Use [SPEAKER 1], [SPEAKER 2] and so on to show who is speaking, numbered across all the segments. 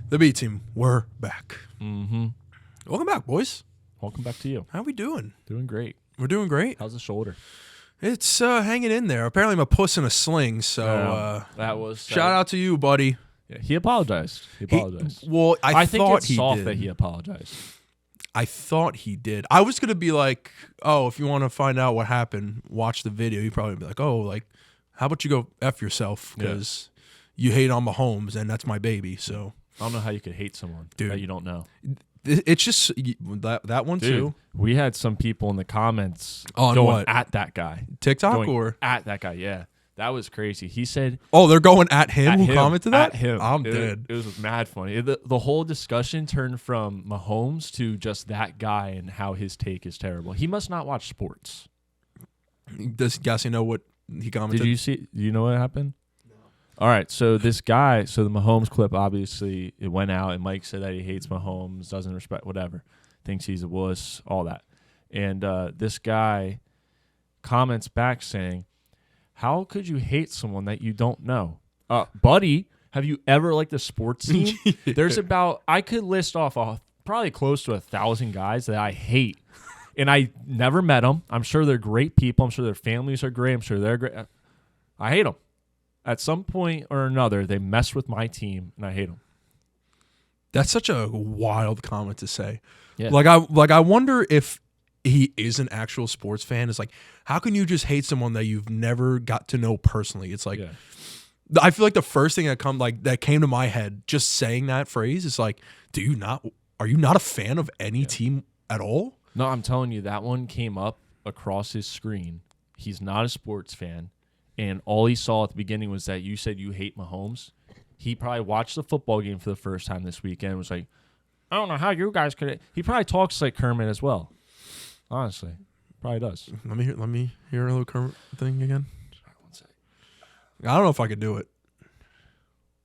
[SPEAKER 1] The B team, we're back.
[SPEAKER 2] Mm-hmm.
[SPEAKER 1] Welcome back, boys.
[SPEAKER 2] Welcome back to you.
[SPEAKER 1] How we doing?
[SPEAKER 2] Doing great.
[SPEAKER 1] We're doing great.
[SPEAKER 2] How's the shoulder?
[SPEAKER 1] It's hanging in there. Apparently, I'm a puss in a sling. So
[SPEAKER 2] that was
[SPEAKER 1] shout out to you, buddy.
[SPEAKER 2] Yeah, he apologized. He apologized.
[SPEAKER 1] I
[SPEAKER 2] think
[SPEAKER 1] thought
[SPEAKER 2] it's
[SPEAKER 1] he
[SPEAKER 2] soft
[SPEAKER 1] did.
[SPEAKER 2] that he apologized.
[SPEAKER 1] I thought he did. I was gonna be like, oh, if you want to find out what happened, watch the video. You'd probably be like, oh, like, how about you go F yourself because you hate on Mahomes and that's my baby. So
[SPEAKER 2] I don't know how you could hate someone that you don't know.
[SPEAKER 1] It's just that one
[SPEAKER 2] Dude,
[SPEAKER 1] too.
[SPEAKER 2] We had some people in the comments
[SPEAKER 1] on
[SPEAKER 2] going
[SPEAKER 1] what?
[SPEAKER 2] at that guy.
[SPEAKER 1] TikTok or
[SPEAKER 2] at that guy? Yeah, that was crazy. He said,
[SPEAKER 1] "Oh, they're going at him." Who commented that?
[SPEAKER 2] At him.
[SPEAKER 1] I'm dead.
[SPEAKER 2] It was mad funny. The whole discussion turned from Mahomes to just that guy and how his take is terrible. He must not watch sports.
[SPEAKER 1] Does Gassi know what he commented?
[SPEAKER 2] Did you see? Do you know what happened? All right, so this guy, the Mahomes clip, obviously, it went out, and Mike said that he hates Mahomes, doesn't respect, whatever, thinks he's a wuss, all that. And this guy comments back saying, how could you hate someone that you don't know? Buddy, have you ever liked a sports team? There's I could list off probably close to 1,000 guys that I hate, and I never met them. I'm sure they're great people. I'm sure their families are great. I'm sure they're great. I hate them. At some point or another, they mess with my team, and I hate them.
[SPEAKER 1] That's such a wild comment to say.
[SPEAKER 2] Yeah.
[SPEAKER 1] I wonder if he is an actual sports fan. It's like, how can you just hate someone that you've never got to know personally? It's like, I feel like the first thing that came to my head just saying that phrase is like, are you not a fan of any team at all?
[SPEAKER 2] No, I'm telling you, that one came up across his screen. He's not a sports fan. And all he saw at the beginning was that you said you hate Mahomes. He probably watched the football game for the first time this weekend and was like, I don't know how you guys could. He probably talks like Kermit as well. Honestly, probably does.
[SPEAKER 1] Let me hear a little Kermit thing again.
[SPEAKER 2] All right, 1 second.
[SPEAKER 1] I don't know if I could do it.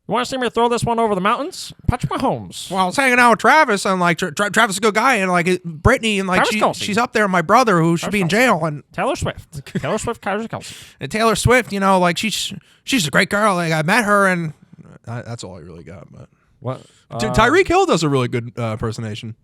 [SPEAKER 2] You want to see me throw this one over the mountains? Patrick Mahomes.
[SPEAKER 1] Well, I was hanging out with Travis, and like Travis is a good guy, and like Brittany, and like she's up there, my brother who should be in jail, and
[SPEAKER 2] Taylor Swift, Travis Kelce,
[SPEAKER 1] and Taylor Swift, like she's a great girl. Like I met her, and that's all I really got. But
[SPEAKER 2] what?
[SPEAKER 1] Tyreek Hill does a really good impersonation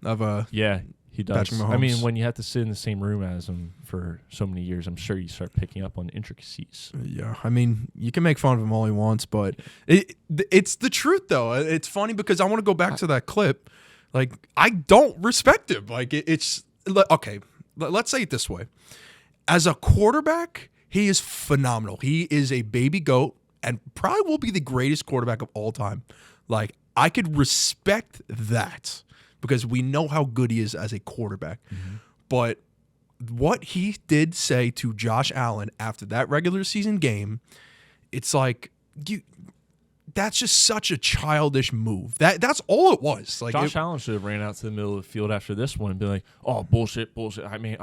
[SPEAKER 1] of
[SPEAKER 2] yeah. He does.
[SPEAKER 1] Patrick Mahomes.
[SPEAKER 2] I mean, when you have to sit in the same room as him for so many years, I'm sure you start picking up on intricacies.
[SPEAKER 1] Yeah, I mean, you can make fun of him all you want, but it's the truth, though. It's funny because I want to go back to that clip. Like, I don't respect him. Like, it's okay. Let's say it this way: as a quarterback, he is phenomenal. He is a baby goat and probably will be the greatest quarterback of all time. Like, I could respect that, because we know how good he is as a quarterback. Mm-hmm. But what he did say to Josh Allen after that regular season game, it's like, that's just such a childish move. That's all it was. Like,
[SPEAKER 2] Josh Allen should have ran out to the middle of the field after this one and been like, oh, bullshit. I mean,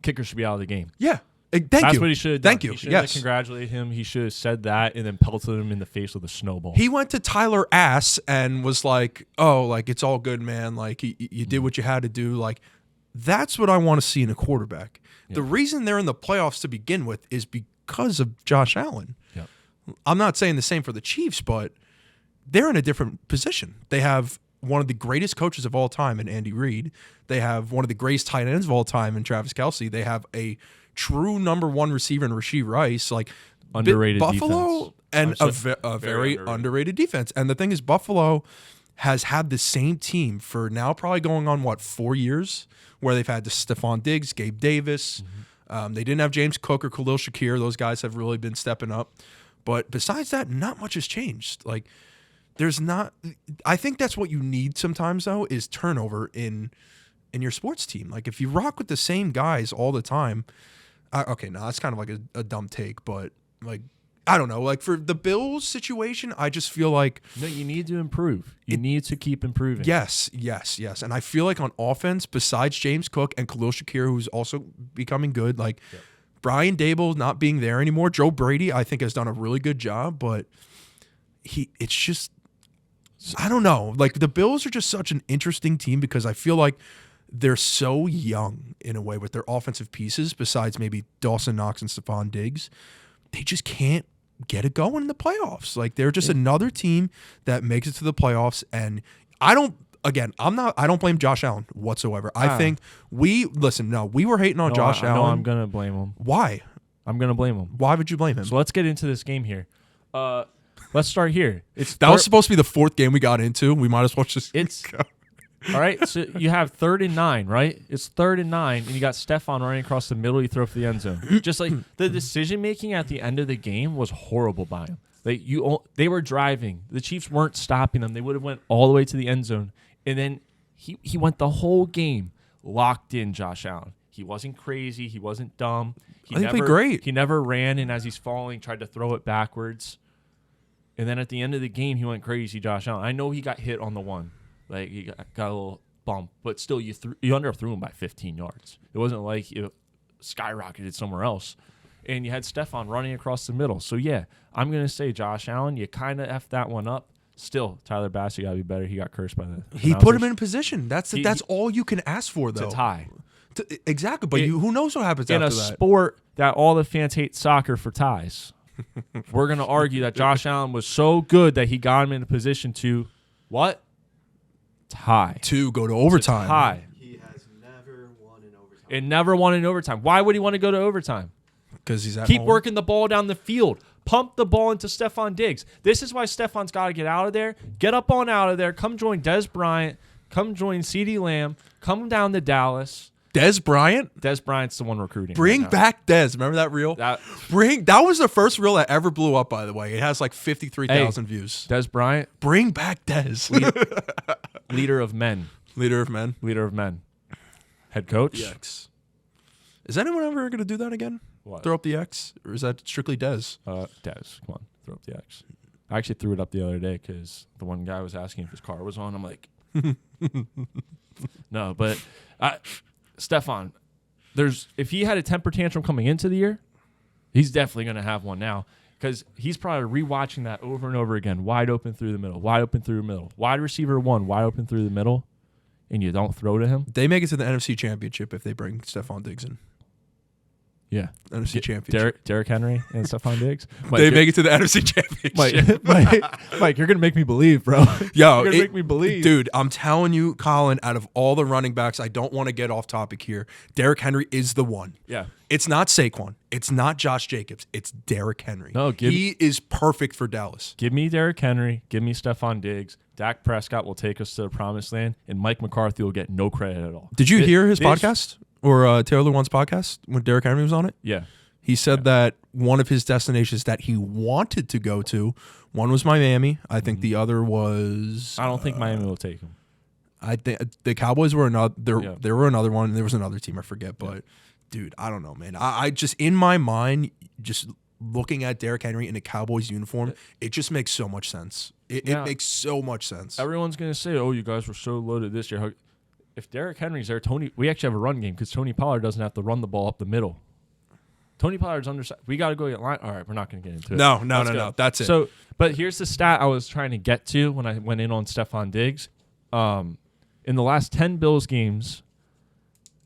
[SPEAKER 2] kicker should be out of the game.
[SPEAKER 1] Yeah.
[SPEAKER 2] That's what he should have done.
[SPEAKER 1] Thank you.
[SPEAKER 2] He should have congratulated him. He should have said that and then pelted him in the face with a snowball.
[SPEAKER 1] He went to Tyler Ass and was like, oh, like, it's all good, man. Like, you did what you had to do. Like, that's what I want to see in a quarterback. Yeah. The reason they're in the playoffs to begin with is because of Josh Allen.
[SPEAKER 2] Yeah.
[SPEAKER 1] I'm not saying the same for the Chiefs, but they're in a different position. They have one of the greatest coaches of all time in Andy Reid. They have one of the greatest tight ends of all time in Travis Kelce. They have a true number one receiver in Rashee Rice, like
[SPEAKER 2] underrated
[SPEAKER 1] Buffalo,
[SPEAKER 2] defense.
[SPEAKER 1] and a very underrated defense. And the thing is, Buffalo has had the same team for now probably going on, 4 years, where they've had Stephon Diggs, Gabe Davis. Mm-hmm. They didn't have James Cook or Khalil Shakir. Those guys have really been stepping up. But besides that, not much has changed. Like, there's not – I think that's what you need sometimes, though, is turnover in your sports team. Like, if you rock with the same guys all the time – okay, no, that's kind of like a dumb take, but, like, I don't know. Like, for the Bills situation, I just feel like...
[SPEAKER 2] No, you need to improve. You need to keep improving.
[SPEAKER 1] Yes. And I feel like on offense, besides James Cook and Khalil Shakir, who's also becoming good, like, Brian Dable not being there anymore, Joe Brady, I think, has done a really good job, but it's just... I don't know. Like, the Bills are just such an interesting team because I feel like they're so young in a way with their offensive pieces, besides maybe Dawson Knox and Stephon Diggs. They just can't get it going in the playoffs. Like they're just another team that makes it to the playoffs. And I don't blame Josh Allen whatsoever. I think we were hating on Josh Allen.
[SPEAKER 2] No, I'm going to blame him.
[SPEAKER 1] Why?
[SPEAKER 2] I'm going to blame him.
[SPEAKER 1] Why would you blame him?
[SPEAKER 2] So let's get into this game here. Let's start here.
[SPEAKER 1] That was supposed to be the fourth game we got into. We might as well just go.
[SPEAKER 2] All right, so you have 3rd and 9, right? It's 3rd and 9, and you got Stephon running across the middle. You throw for the end zone. Just like the decision making at the end of the game was horrible by him. Like they were driving. The Chiefs weren't stopping them. They would have went all the way to the end zone, and then he went the whole game locked in. Josh Allen. He wasn't crazy. He wasn't dumb. He
[SPEAKER 1] played great.
[SPEAKER 2] He never ran, and as he's falling, tried to throw it backwards. And then at the end of the game, he went crazy. Josh Allen. I know he got hit on the one. Like, he got a little bump, but still, you underthrew him by 15 yards. It wasn't like you skyrocketed somewhere else. And you had Stephon running across the middle. So, yeah, I'm going to say Josh Allen, you kind of effed that one up. Still, Tyler Bass, you got to be better. He got cursed by the
[SPEAKER 1] He put him in position. That's all you can ask for, though.
[SPEAKER 2] To tie.
[SPEAKER 1] Exactly, but who knows what happens after that.
[SPEAKER 2] In a sport that all the fans hate soccer for ties, we're going to argue that Josh Allen was so good that he got him in a position to what? Tie.
[SPEAKER 1] To go to overtime.
[SPEAKER 2] Tie.
[SPEAKER 3] He has never won in overtime.
[SPEAKER 2] It never won in overtime. Why would he want to go to overtime?
[SPEAKER 1] Because he's at
[SPEAKER 2] Keep
[SPEAKER 1] home.
[SPEAKER 2] working the ball down the field. Pump the ball into Stephon Diggs. This is why Stephon's got to get out of there. Get up on out of there. Come join Des Bryant. Come join CeeDee Lamb. Come down to Dallas.
[SPEAKER 1] Des Bryant?
[SPEAKER 2] Des Bryant's the one recruiting.
[SPEAKER 1] Bring
[SPEAKER 2] right
[SPEAKER 1] back Des. Remember that reel? That was the first reel that ever blew up, by the way. It has like 53,000 views.
[SPEAKER 2] Des Bryant.
[SPEAKER 1] Bring back Des.
[SPEAKER 2] Leader of men.
[SPEAKER 1] Leader of men.
[SPEAKER 2] Leader of men. Head coach.
[SPEAKER 1] The X. Is anyone ever going to do that again?
[SPEAKER 2] What?
[SPEAKER 1] Throw up the X? Or is that strictly Des?
[SPEAKER 2] Des. Come on. Throw up the X. I actually threw it up the other day because the one guy was asking if his car was on. I'm like, no, but Stephon, if he had a temper tantrum coming into the year, he's definitely going to have one now because he's probably rewatching that over and over again. Wide open through the middle, wide open through the middle, wide receiver 1, wide open through the middle, and you don't throw to him.
[SPEAKER 1] They make it to the NFC Championship if they bring Stephon Diggs in.
[SPEAKER 2] Yeah.
[SPEAKER 1] NFC Championship.
[SPEAKER 2] Derrick Henry and Stephon Diggs.
[SPEAKER 1] They make it to the NFC Championship.
[SPEAKER 2] Mike, you're going to make me believe, bro.
[SPEAKER 1] Yo,
[SPEAKER 2] you're going to make me believe.
[SPEAKER 1] Dude, I'm telling you, Colin, out of all the running backs, I don't want to get off topic here. Derrick Henry is the one.
[SPEAKER 2] Yeah.
[SPEAKER 1] It's not Saquon. It's not Josh Jacobs. It's Derrick Henry.
[SPEAKER 2] No,
[SPEAKER 1] he is perfect for Dallas.
[SPEAKER 2] Give me Derrick Henry. Give me Stephon Diggs. Dak Prescott will take us to the promised land, and Mike McCarthy will get no credit at all.
[SPEAKER 1] Did you hear his podcast? Or Taylor Lewan's podcast when Derrick Henry was on it?
[SPEAKER 2] Yeah.
[SPEAKER 1] He said that one of his destinations that he wanted to go to, one was Miami. I think the other was...
[SPEAKER 2] I don't think Miami will take him.
[SPEAKER 1] I think the Cowboys were another... There were another one, and there was another team, I forget. But, dude, I don't know, man. I just, in my mind, just looking at Derrick Henry in a Cowboys uniform, it just makes so much sense. It makes so much sense.
[SPEAKER 2] Everyone's going to say, oh, you guys were so loaded this year. If Derrick Henry's there, we actually have a run game because Tony Pollard doesn't have to run the ball up the middle. Tony Pollard's undersized. We got to go get line. All right, we're not going to get into it.
[SPEAKER 1] No. That's it.
[SPEAKER 2] So, but here's the stat I was trying to get to when I went in on Stephon Diggs. In the last 10 Bills games,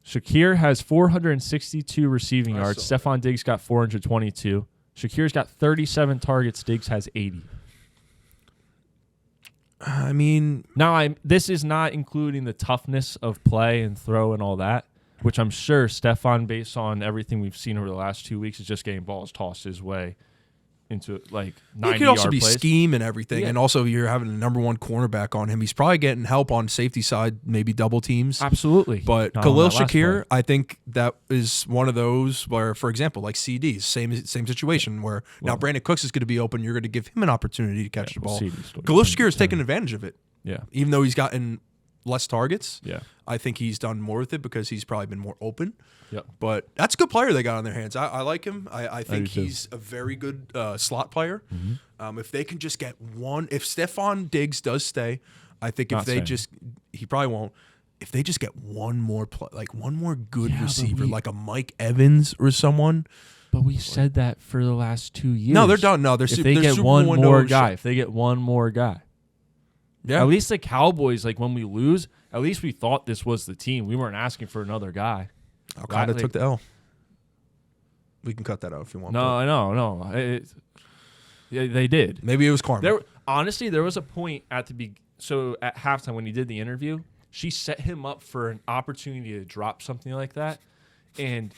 [SPEAKER 2] Shakir has 462 receiving yards. Stephon Diggs got 422. Shakir's got 37 targets. Diggs has 80.
[SPEAKER 1] I mean,
[SPEAKER 2] now this is not including the toughness of play and throw and all that, which I'm sure Stephon, based on everything we've seen over the last 2 weeks, is just getting balls tossed his way into like 90-yard
[SPEAKER 1] it could also be
[SPEAKER 2] plays.
[SPEAKER 1] scheme and everything, and also you're having a number one cornerback on him. He's probably getting help on safety side, maybe double teams.
[SPEAKER 2] Absolutely.
[SPEAKER 1] But Khalil Shakir, I think that is one of those where, for example, like CDs, same situation where now Brandon Cooks is going to be open. You're going to give him an opportunity to catch the ball. Khalil Shakir is taking advantage of it.
[SPEAKER 2] Yeah.
[SPEAKER 1] Even though he's gotten less targets.
[SPEAKER 2] Yeah.
[SPEAKER 1] I think he's done more with it because he's probably been more open.
[SPEAKER 2] Yep.
[SPEAKER 1] But that's a good player they got on their hands. I like him. I think he's a very good slot player. Mm-hmm. If they can just get one, if Stephon Diggs does stay, I think he probably won't. If they just get one more one more good receiver, like a Mike Evans or someone.
[SPEAKER 2] But we said that for the last 2 years.
[SPEAKER 1] No, they're done. No,
[SPEAKER 2] if they get one more guy, if they get one more guy.
[SPEAKER 1] Yeah.
[SPEAKER 2] At least the Cowboys, like when we lose, at least we thought this was the team. We weren't asking for another guy.
[SPEAKER 1] Al-Qaeda took the L. We can cut that out if you want.
[SPEAKER 2] No, I know. Yeah, they did.
[SPEAKER 1] Maybe it was karma.
[SPEAKER 2] Honestly, there was a point at at halftime when he did the interview, she set him up for an opportunity to drop something like that, and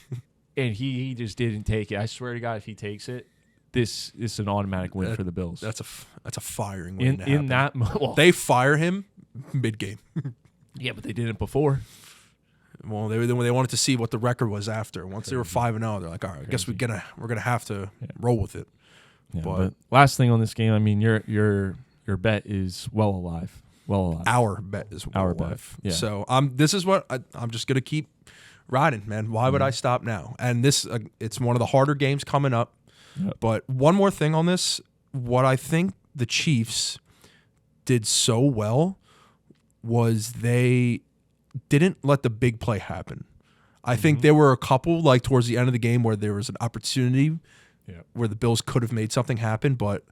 [SPEAKER 2] he just didn't take it. I swear to God, if he takes it, this is an automatic win for the Bills.
[SPEAKER 1] That's a firing win.
[SPEAKER 2] In that,
[SPEAKER 1] they fire him mid-game.
[SPEAKER 2] Yeah, but they didn't before.
[SPEAKER 1] Well, they wanted to see what the record was after. Once they were 5-0, they're like, all right, I guess we're gonna have to roll with it.
[SPEAKER 2] Yeah, but last thing on this game, I mean, your bet is well alive.
[SPEAKER 1] Our bet is well alive.
[SPEAKER 2] Yeah.
[SPEAKER 1] So this is what I'm just gonna keep riding, man. Why would I stop now? And this it's one of the harder games coming up. Yep. But one more thing on this, what I think the Chiefs did so well was they didn't let the big play happen. I think there were a couple, like towards the end of the game, where there was an opportunity where the Bills could have made something happen. But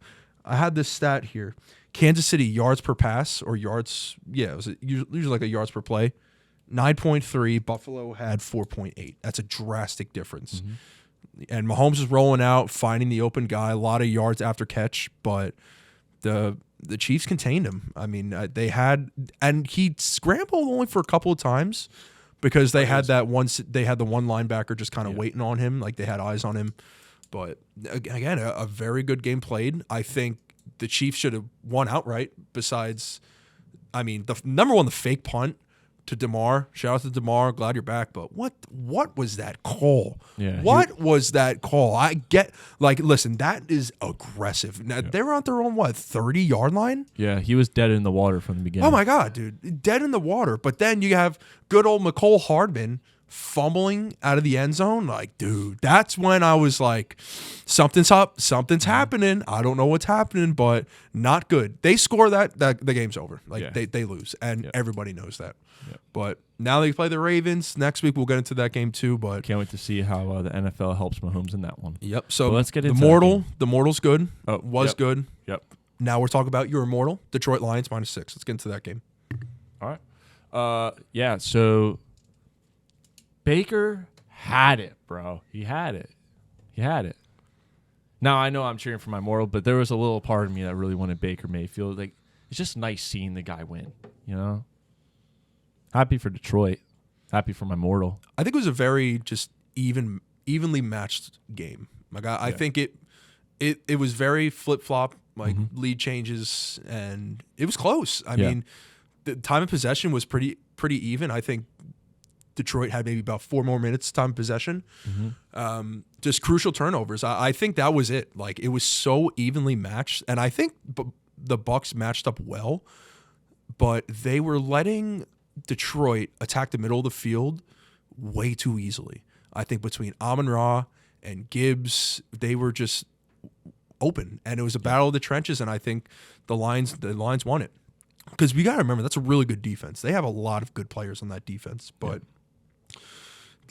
[SPEAKER 1] I had this stat here. Kansas City yards per pass or yards, it was usually like a yards per play, 9.3. Buffalo had 4.8. That's a drastic difference. And Mahomes is rolling out, finding the open guy, a lot of yards after catch, but the Chiefs contained him. I mean, they had, and he scrambled only for a couple of times because they had the one linebacker just kind of waiting on him, like they had eyes on him. But again, a very good game played. I think the Chiefs should have won outright. Besides, I mean, the fake punt to DeMar. Shout out to DeMar. Glad you're back. But what was that call?
[SPEAKER 2] Yeah,
[SPEAKER 1] what was that call? I get, like, listen, that is aggressive. Now, they were on their own, 30-yard line?
[SPEAKER 2] Yeah, he was dead in the water from the beginning.
[SPEAKER 1] Oh, my God, dude. Dead in the water. But then you have good old McCole Hardman fumbling out of the end zone. Like, dude, that's when I was like, something's up. Something's happening. I don't know what's happening, but not good. They score that the game's over. Like, they lose, and everybody knows that. Yep. But now they play the Ravens. Next week we'll get into that game too. But
[SPEAKER 2] can't wait to see how the NFL helps Mahomes in that one.
[SPEAKER 1] Yep. So
[SPEAKER 2] let's get into
[SPEAKER 1] the Mortal's good. Good.
[SPEAKER 2] Yep.
[SPEAKER 1] Now we're talking about your Immortal, Detroit Lions -6. Let's get into that game.
[SPEAKER 2] All right. Yeah. So Baker had it, bro. He had it. Now I know I'm cheering for my Mortal, but there was a little part of me that really wanted Baker Mayfield. Like, it's just nice seeing the guy win. You know. Happy for Detroit. Happy for my Mortal. I
[SPEAKER 1] think it was a very just evenly matched game. Like I think it was very flip-flop, like lead changes, and it was close. I mean, the time of possession was pretty even. I think Detroit had maybe about 4 more minutes time of possession. Just crucial turnovers. I think that was it. Like, it was so evenly matched, and I think the Bucs matched up well, but they were letting Detroit attack the middle of the field way too easily. I think between Amon-Ra and Gibbs, they were just open, and it was a battle of the trenches. And I think the Lions won it, because we got to remember that's a really good defense. They have a lot of good players on that defense, but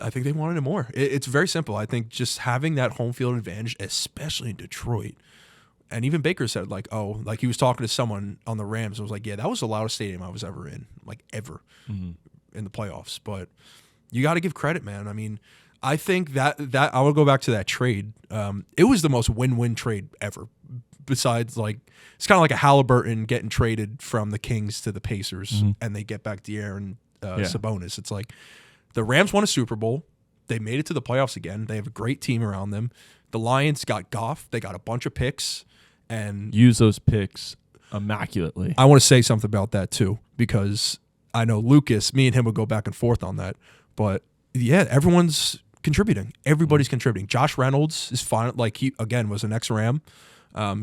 [SPEAKER 1] I think they wanted it more. It's very simple. I think just having that home field advantage, especially in Detroit. And even Baker said, like, he was talking to someone on the Rams and was like, yeah, that was the loudest stadium I was ever in, like, ever in the playoffs. But you got to give credit, man. I mean, I think that I will go back to that trade. It was the most win-win trade ever. Besides, like, it's kind of like a Halliburton getting traded from the Kings to the Pacers, and they get back De'Aaron Sabonis. It's like the Rams won a Super Bowl. They made it to the playoffs again. They have a great team around them. The Lions got Goff. They got a bunch of picks. And
[SPEAKER 2] use those picks immaculately.
[SPEAKER 1] I want to say something about that too, because I know Lucas, me and him would go back and forth on that. But yeah, everyone's contributing. Everybody's contributing. Josh Reynolds is fine. Like, he again was an ex-Ram.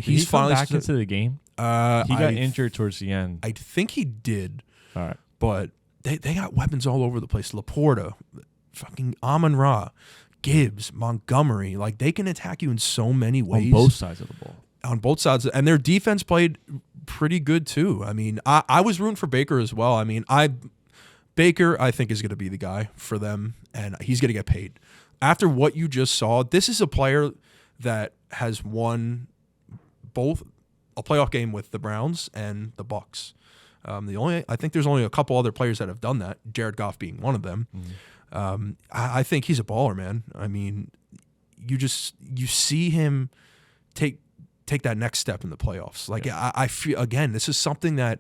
[SPEAKER 2] He's finally back into the game. He got injured towards the end.
[SPEAKER 1] I think he did.
[SPEAKER 2] All right,
[SPEAKER 1] but they got weapons all over the place. Laporta, fucking Amon-Ra, Gibbs, Montgomery. Like, they can attack you in so many ways
[SPEAKER 2] on both sides of the ball.
[SPEAKER 1] On both sides, and their defense played pretty good too. I mean, I was rooting for Baker as well. I mean, Baker, I think, is going to be the guy for them, and he's going to get paid. After what you just saw, this is a player that has won both a playoff game with the Browns and the Bucs. I think there's only a couple other players that have done that, Jared Goff being one of them. I think he's a baller, man. I mean, you see him take take that next step in the playoffs. Like I feel, again, this is something that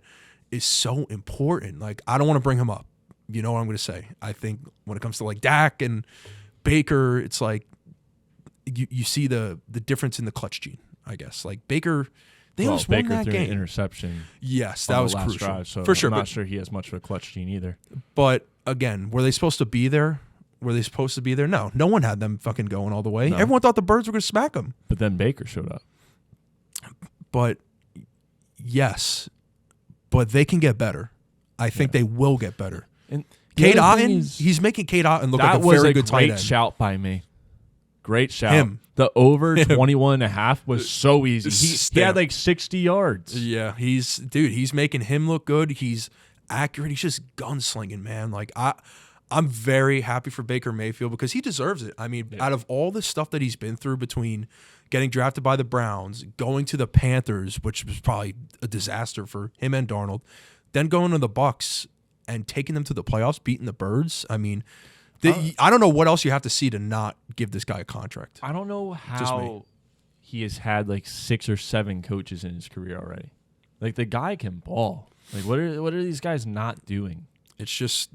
[SPEAKER 1] is so important. Like I don't want to bring him up. You know what I'm going to say? I think when it comes to like Dak and Baker, it's like you see the difference in the clutch gene, I guess. Like Baker, they almost won
[SPEAKER 2] Baker
[SPEAKER 1] that
[SPEAKER 2] threw
[SPEAKER 1] game.
[SPEAKER 2] An interception.
[SPEAKER 1] Yes, that
[SPEAKER 2] on
[SPEAKER 1] was
[SPEAKER 2] the last
[SPEAKER 1] crucial.
[SPEAKER 2] drive, so
[SPEAKER 1] for sure.
[SPEAKER 2] I'm not sure he has much of a clutch gene either.
[SPEAKER 1] But again, were they supposed to be there? Were they supposed to be there? No. No one had them fucking going all the way.
[SPEAKER 2] No.
[SPEAKER 1] Everyone thought the Birds were going to smack them.
[SPEAKER 2] But then Baker showed up.
[SPEAKER 1] But yes, but they can get better. I think they will get better.
[SPEAKER 2] And
[SPEAKER 1] Cade Otton, he's making Cade Otton look like a very good tight end.
[SPEAKER 2] That was a great shout by me. Great shout.
[SPEAKER 1] Him.
[SPEAKER 2] The over 21.5 was so easy. He had like 60 yards.
[SPEAKER 1] Yeah, he's making him look good. He's accurate. He's just gunslinging, man. Like I'm very happy for Baker Mayfield because he deserves it. I mean, out of all the stuff that he's been through between getting drafted by the Browns, going to the Panthers, which was probably a disaster for him and Darnold, then going to the Bucs and taking them to the playoffs, beating the Birds. I mean, I don't know what else you have to see to not give this guy a contract.
[SPEAKER 2] I don't know how he has had like 6 or 7 coaches in his career already. Like the guy can ball. Like what are these guys not doing?
[SPEAKER 1] It's just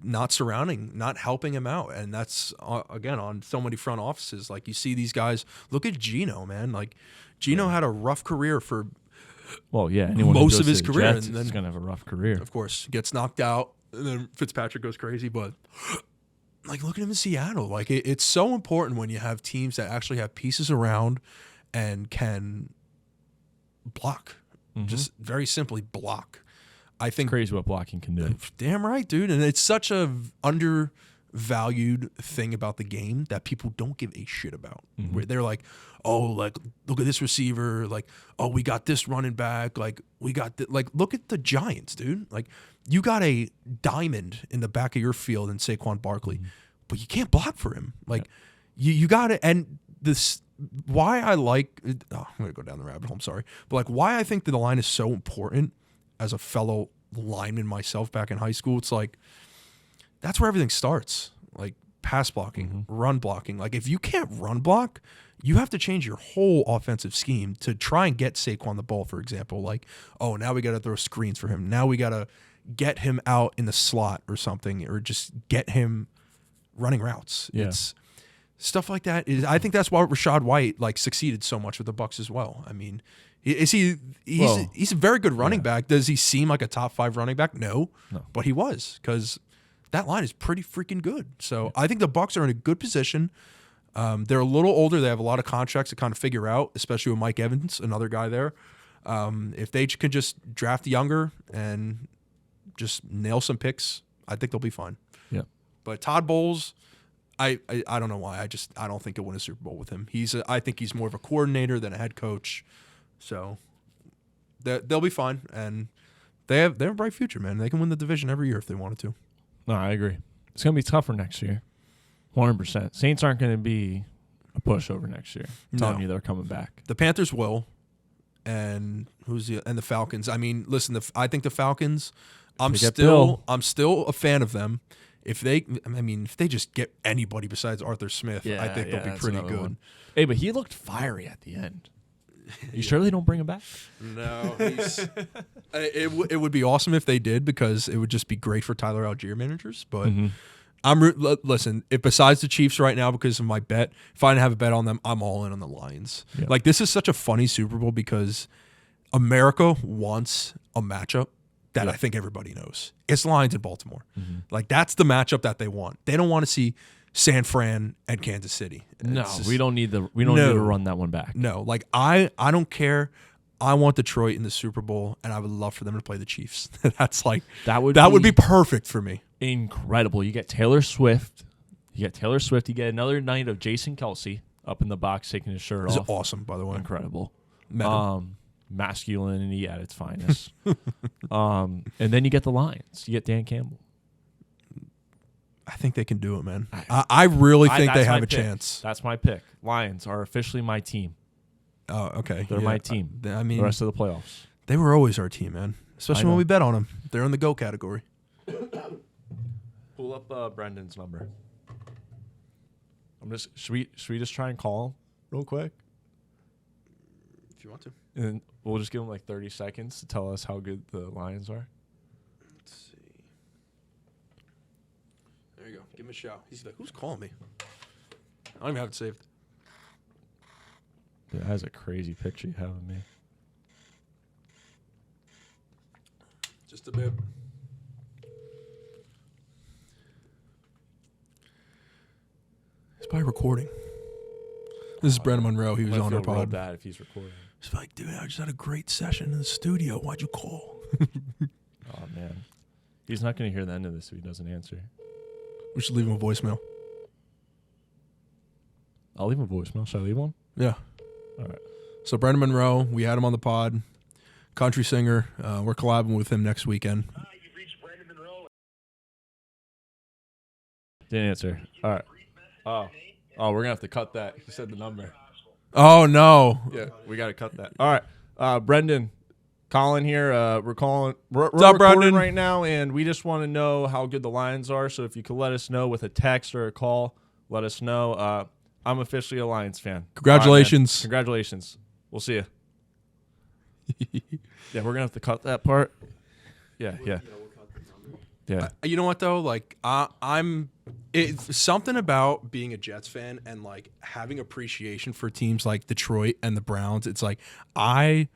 [SPEAKER 1] not helping him out. And that's, again, on so many front offices. Like, you see these guys. Look at Geno, man. Like, Geno had a rough career for most of his career.
[SPEAKER 2] Jets, and then he's going to have a rough career.
[SPEAKER 1] Of course. Gets knocked out. And then Fitzpatrick goes crazy. But, like, look at him in Seattle. Like, it's so important when you have teams that actually have pieces around and can block.
[SPEAKER 2] Mm-hmm.
[SPEAKER 1] Just very simply block. I think
[SPEAKER 2] it's crazy what blocking can do.
[SPEAKER 1] Damn right, dude. And it's such a undervalued thing about the game that people don't give a shit about.
[SPEAKER 2] Mm-hmm.
[SPEAKER 1] Where they're like, oh, like, look at this receiver. Like, oh, we got this running back. Like, we got like, look at the Giants, dude. Like, you got a diamond in the back of your field in Saquon Barkley, but you can't block for him. Like, you got to, and this, why I like, I'm going to go down the rabbit hole, I'm sorry. But like, why I think that the line is so important as a fellow lineman myself back in high school, it's like, that's where everything starts. Like pass blocking, run blocking. Like if you can't run block, you have to change your whole offensive scheme to try and get Saquon the ball, for example. Like, oh, now we got to throw screens for him. Now we got to get him out in the slot or something, or just get him running routes.
[SPEAKER 2] Yeah.
[SPEAKER 1] It's stuff like that. I think that's why Rashad White like succeeded so much with the Bucs as well. I mean, he's a very good running back. Does he seem like a top 5 running back? No. But he was, because that line is pretty freaking good. So I think the Bucs are in a good position. They're a little older. They have a lot of contracts to kind of figure out, especially with Mike Evans, another guy there. If they can just draft younger and just nail some picks, I think they'll be fine.
[SPEAKER 2] Yeah.
[SPEAKER 1] But Todd Bowles, I don't know why. I don't think he'll win a Super Bowl with him. I think he's more of a coordinator than a head coach. So they'll be fine, and they have a bright future, man. They can win the division every year if they wanted to.
[SPEAKER 2] No, I agree. It's going to be tougher next year. 100%. Saints aren't going to be a pushover next year. I'm telling you, they're coming back.
[SPEAKER 1] The Panthers will, and the Falcons. I mean, listen, I think the Falcons. I'm still a fan of them. If they just get anybody besides Arthur Smith, I think they'll be pretty good.
[SPEAKER 2] One. Hey, but he looked fiery at the end. You sure they don't bring him back?
[SPEAKER 1] No. It would be awesome if they did, because it would just be great for Tyler Algier managers. But listen, if besides the Chiefs right now, because of my bet, if I didn't have a bet on them, I'm all in on the Lions. Yeah. Like, this is such a funny Super Bowl because America wants a matchup that I think everybody knows. It's Lions in Baltimore. Like, that's the matchup that they want. They don't want to see San Fran and Kansas City.
[SPEAKER 2] We don't need to run that one back.
[SPEAKER 1] No, like I don't care. I want Detroit in the Super Bowl, and I would love for them to play the Chiefs. That's like that would be perfect for me.
[SPEAKER 2] Incredible. You get Taylor Swift. You get another night of Jason Kelsey up in the box taking his shirt off.
[SPEAKER 1] It's awesome, by the way.
[SPEAKER 2] Incredible. Masculinity at its finest. And then you get the Lions. You get Dan Campbell.
[SPEAKER 1] I think they can do it, man. I really think they have a chance.
[SPEAKER 2] That's my pick. Lions are officially my team.
[SPEAKER 1] Oh, okay.
[SPEAKER 2] They're my team.
[SPEAKER 1] I mean,
[SPEAKER 2] the rest of the playoffs.
[SPEAKER 1] They were always our team, man. Especially when we bet on them. They're in the go category.
[SPEAKER 2] Pull up Brendan's number. Should we just try and call him real quick?
[SPEAKER 1] you want to.
[SPEAKER 2] And we'll just give him like 30 seconds to tell us how good the Lions are.
[SPEAKER 1] Let's see. There you go. Give him a shout. He's like, who's calling me? I don't even have it saved.
[SPEAKER 2] Dude, that has a crazy picture you have of me.
[SPEAKER 1] Just a bit. He's probably recording. This is Brandon Monroe. He was on our
[SPEAKER 2] feel real
[SPEAKER 1] pod.
[SPEAKER 2] bad if he's recording.
[SPEAKER 1] He's like, dude, I just had a great session in the studio. Why'd you call?
[SPEAKER 2] Oh, man. He's not going to hear the end of this if he doesn't answer.
[SPEAKER 1] We should leave him a voicemail.
[SPEAKER 2] I'll leave a voicemail. Should I leave one?
[SPEAKER 1] Yeah.
[SPEAKER 2] All right.
[SPEAKER 1] So Brandon Monroe, we had him on the pod. Country singer. We're collabing with him next weekend.
[SPEAKER 4] You've reached Brandon Monroe.
[SPEAKER 2] Didn't answer. All right. Oh, we're going to have to cut that. He said the number.
[SPEAKER 1] Oh, no.
[SPEAKER 2] Yeah, we got to cut that. All right. Brendan, Colin here. We're calling. We're
[SPEAKER 1] What's up,
[SPEAKER 2] recording
[SPEAKER 1] Brendan?
[SPEAKER 2] right now, and we just want to know how good the Lions are. So if you could let us know with a text or a call, let us know. I'm officially a Lions fan.
[SPEAKER 1] Congratulations.
[SPEAKER 2] All right, man. Congratulations. We'll see you. Yeah, we're going to have to cut that part. Yeah.
[SPEAKER 3] We'll cut the number.
[SPEAKER 2] Yeah.
[SPEAKER 1] You know what though? Like I'm it's something about being a Jets fan and like having appreciation for teams like Detroit and the Browns. It's like I'm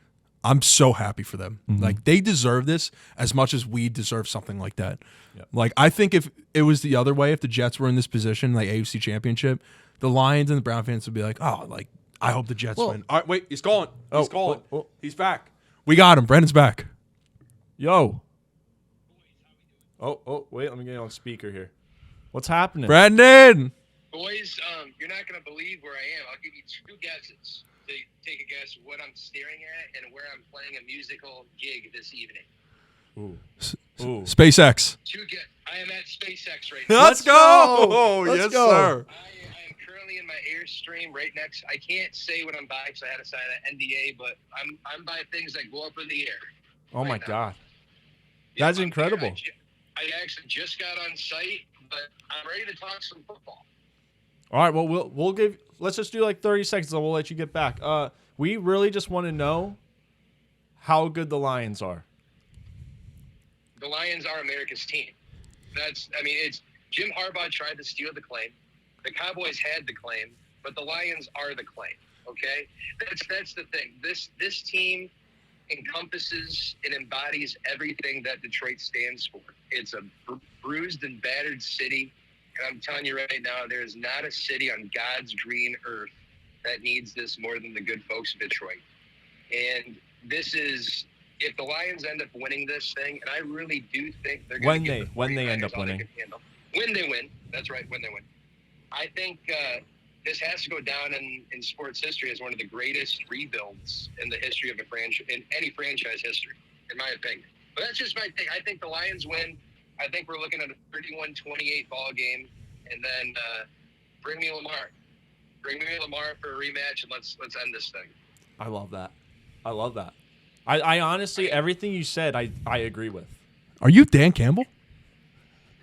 [SPEAKER 1] so happy for them.
[SPEAKER 2] Mm-hmm.
[SPEAKER 1] Like they deserve this as much as we deserve something like that.
[SPEAKER 2] Yep.
[SPEAKER 1] Like I think if it was the other way, if the Jets were in this position, like AFC Championship, the Lions and the Brown fans would be like, oh, like I hope the Jets win. All right, wait, he's calling. He's calling.
[SPEAKER 2] oh.
[SPEAKER 1] He's back. We got him. Brandon's back.
[SPEAKER 2] Yo. Oh, wait, let me get you on speaker here. What's happening?
[SPEAKER 1] Brandon.
[SPEAKER 4] Boys, you're not going to believe where I am. I'll give you two guesses to take a guess what I'm staring at and where I'm playing a musical gig this evening.
[SPEAKER 2] Ooh.
[SPEAKER 1] SpaceX.
[SPEAKER 4] I am at SpaceX right now.
[SPEAKER 1] Let's go.
[SPEAKER 2] Let's
[SPEAKER 1] Yes,
[SPEAKER 2] go.
[SPEAKER 1] sir.
[SPEAKER 4] I am currently in my Airstream right next. I can't say what I'm by because I had to sign an NDA, but I'm by things that go up in the air.
[SPEAKER 2] Oh, my
[SPEAKER 4] right now.
[SPEAKER 2] God.
[SPEAKER 4] Yeah,
[SPEAKER 2] That's
[SPEAKER 4] I'm
[SPEAKER 2] incredible.
[SPEAKER 4] here. I actually just got on site, but I'm ready to talk some football.
[SPEAKER 2] All right, well, we'll give. Let's just do like 30 seconds, and we'll let you get back. We really just want to know how good the Lions are.
[SPEAKER 4] The Lions are America's team. It's Jim Harbaugh tried to steal the claim. The Cowboys had the claim, but the Lions are the claim. Okay, that's the thing. This team encompasses and embodies everything that Detroit stands for. It's a bruised and battered city, and I'm telling you right now, there is not a city on God's green earth that needs this more than the good folks of Detroit. And this is, if the Lions end up winning this thing, and I really do think they're going to
[SPEAKER 2] When they end up winning.
[SPEAKER 4] When they win, that's right, when they win. I think this has to go down in sports history as one of the greatest rebuilds in the history of in any franchise history, in my opinion. But that's just my thing. I think the Lions win. I think we're looking at a 31-28 ball game, and then bring me Lamar. Bring me Lamar for a rematch, and let's end this thing.
[SPEAKER 2] I love that. I honestly, everything you said, I agree with.
[SPEAKER 1] Are you Dan Campbell?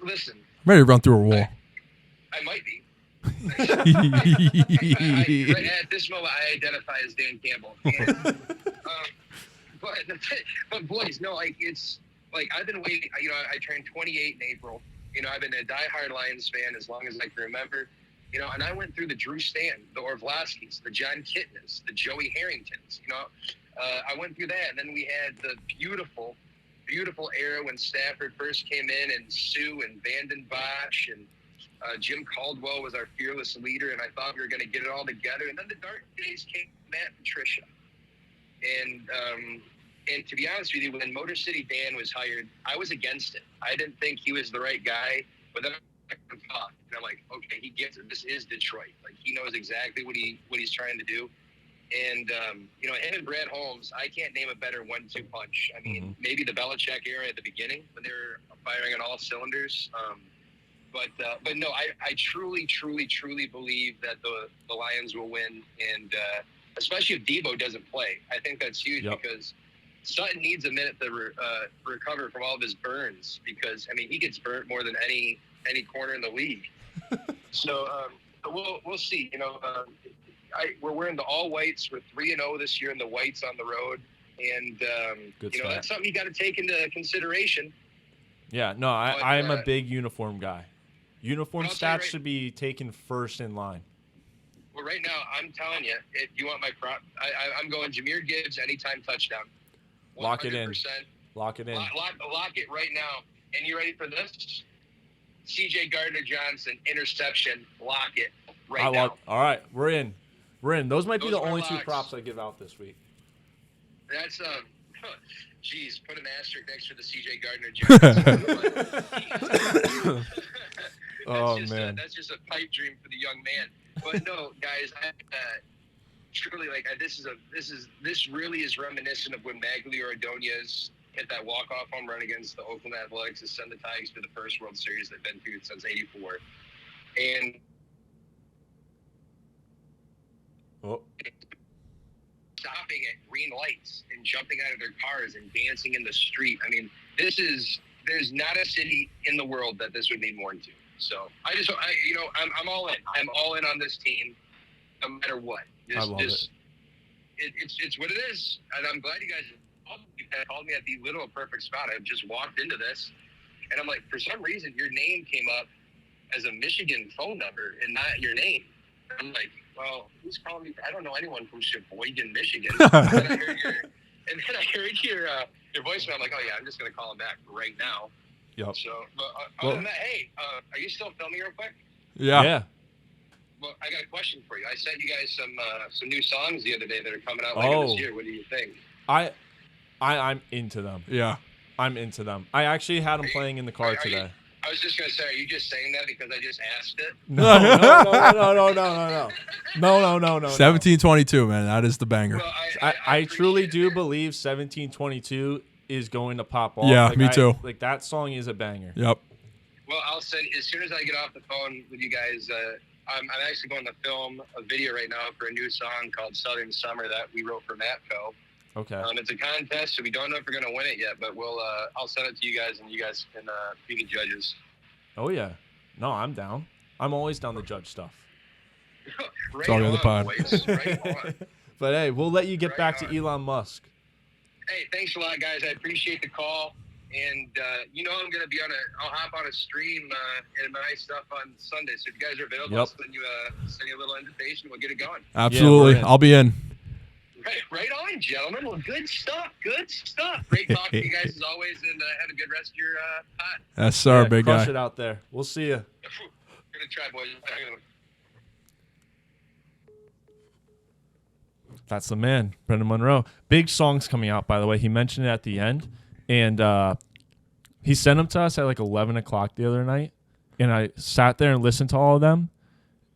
[SPEAKER 4] Listen,
[SPEAKER 1] I'm ready to run through a wall.
[SPEAKER 4] I might be.
[SPEAKER 1] I
[SPEAKER 4] Right at this moment, I identify as Dan Campbell. And, but boys, no, like it's like I've been waiting. You know, I turned 28 in April. You know, I've been a diehard Lions fan as long as I can remember. You know, and I went through the Drew Stanton, the Orlovskis, the John Kitnas, the Joey Harringtons. You know, I went through that, and then we had the beautiful era when Stafford first came in, and Sue and Vanden Bosch and Jim Caldwell was our fearless leader, and I thought we were going to get it all together. And then the dark days came, Matt Patricia. And to be honest with you, when Motor City Dan was hired, I was against it. I didn't think he was the right guy. But then I'm like, okay, he gets it. This is Detroit. Like, he knows exactly what he's trying to do. And you know, him and Brad Holmes, I can't name a better 1-2 punch. I mean, maybe the Belichick era at the beginning when they were firing on all cylinders. But no, I truly believe that the Lions will win, and especially if Debo doesn't play. I think that's huge because Sutton needs a minute to recover from all of his burns, because I mean he gets burnt more than any corner in the league. So we'll see. You know, we're wearing the all whites. We're 3-0 this year in the whites on the road, and that's something you got to take into consideration.
[SPEAKER 2] Yeah, no, I'm a big uniform guy. Uniform stats should be taken first in line.
[SPEAKER 4] Well, right now, I'm telling you, if you want my prop, I'm going Jahmyr Gibbs anytime touchdown. 100%.
[SPEAKER 2] Lock it in. Lock it in.
[SPEAKER 4] Lock it right now. And you ready for this? C.J. Gardner-Johnson, interception. Lock it now.
[SPEAKER 2] All right, we're in. Those might be the only two props I give out this week.
[SPEAKER 4] That's, geez, put an asterisk next to the C.J. Gardner-Johnson.
[SPEAKER 2] Man.
[SPEAKER 4] That's just a pipe dream for the young man. But no, guys, truly, this really is reminiscent of when Maglio Ordonez hit that walk-off home run against the Oakland Athletics to send the Tigers to the first World Series they've been to since '84. And stopping at green lights and jumping out of their cars and dancing in the street. I mean, there's not a city in the world that this would mean more to. So I'm all in. I'm all in on this team, no matter what.
[SPEAKER 2] I love it.
[SPEAKER 4] It's what it is, and I'm glad you guys called me at the little perfect spot. I just walked into this, and I'm like, for some reason, your name came up as a Michigan phone number and not your name. I'm like, well, who's calling me? I don't know anyone from Sheboygan, Michigan. And then I heard your voicemail. I'm like, oh yeah, I'm just gonna call him back right now.
[SPEAKER 2] Yep.
[SPEAKER 4] So, but other than that, hey, are you still filming real quick?
[SPEAKER 2] Yeah.
[SPEAKER 4] Well, I got a question for you. I sent you guys some new songs the other day that are coming out later this year. What do you think?
[SPEAKER 2] I'm into them.
[SPEAKER 1] Yeah.
[SPEAKER 2] I'm into them. I actually had them playing in the car today.
[SPEAKER 4] I was just going to say, are you just saying that because I just asked it?
[SPEAKER 2] No.
[SPEAKER 1] 1722, man. That is the banger.
[SPEAKER 4] Well,
[SPEAKER 2] I truly do believe 1722 is going to pop off.
[SPEAKER 1] Yeah, me too.
[SPEAKER 2] Like, that song is a banger.
[SPEAKER 1] Yep.
[SPEAKER 4] Well, I'll send, as soon as I get off the phone with you guys, I'm actually going to film a video right now for a new song called Southern Summer that we wrote for Matco.
[SPEAKER 2] Okay.
[SPEAKER 4] It's a contest, so we don't know if we're going to win it yet, but I'll send it to you guys, and you guys can be the judges.
[SPEAKER 2] Oh, yeah. No, I'm down. I'm always down to judge stuff.
[SPEAKER 4] Right
[SPEAKER 1] all on the pod.
[SPEAKER 4] Boys. Right on.
[SPEAKER 2] But, hey, we'll let you get back to Elon Musk.
[SPEAKER 4] Hey, thanks a lot, guys. I appreciate the call. And, I'm going to be I'll hop on a stream and my stuff on Sunday. So if you guys are available, I'll send you a little invitation. We'll get it going.
[SPEAKER 1] Absolutely. I'll be in.
[SPEAKER 4] Right on, gentlemen. Well, good stuff. Great talking to you guys as always, and have a good rest of your pod.
[SPEAKER 1] Yes, sir, big guy.
[SPEAKER 2] Crush it out there. We'll see you.
[SPEAKER 4] Gonna try, boys.
[SPEAKER 2] That's the man, Brendan Monroe. Big songs coming out, by the way. He mentioned it at the end, and he sent them to us at like 11 o'clock the other night, and I sat there and listened to all of them,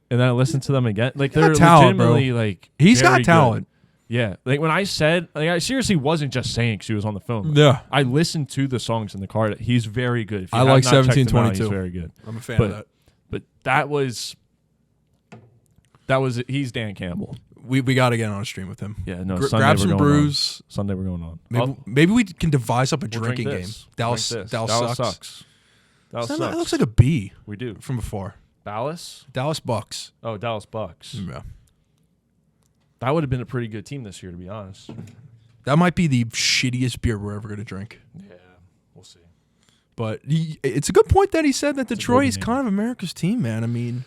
[SPEAKER 2] and then I listened to them again. Like, they're legitimately, like,
[SPEAKER 1] he's got talent.
[SPEAKER 2] Good. Yeah, like when I said, like, I seriously wasn't just saying because he was on the phone.
[SPEAKER 1] Yeah,
[SPEAKER 2] I listened to the songs in the car. He's very good.
[SPEAKER 1] I like 1722.
[SPEAKER 2] He's very good.
[SPEAKER 1] I'm a fan of that.
[SPEAKER 2] But he's Dan Campbell.
[SPEAKER 1] We got to get on a stream with him.
[SPEAKER 2] Yeah, no.
[SPEAKER 1] Grab some brews.
[SPEAKER 2] Sunday we're going on.
[SPEAKER 1] Maybe we can devise up a drinking game. Dallas sucks.
[SPEAKER 2] Dallas
[SPEAKER 1] That
[SPEAKER 2] sucks.
[SPEAKER 1] looks like a B.
[SPEAKER 2] We do
[SPEAKER 1] from before.
[SPEAKER 2] Dallas
[SPEAKER 1] Bucks.
[SPEAKER 2] Oh, Dallas Bucks.
[SPEAKER 1] Yeah.
[SPEAKER 2] That would have been a pretty good team this year, to be honest.
[SPEAKER 1] That might be the shittiest beer we're ever going to drink.
[SPEAKER 2] Yeah, we'll see.
[SPEAKER 1] But it's a good point that he said that Detroit is kind of America's team, man. I mean,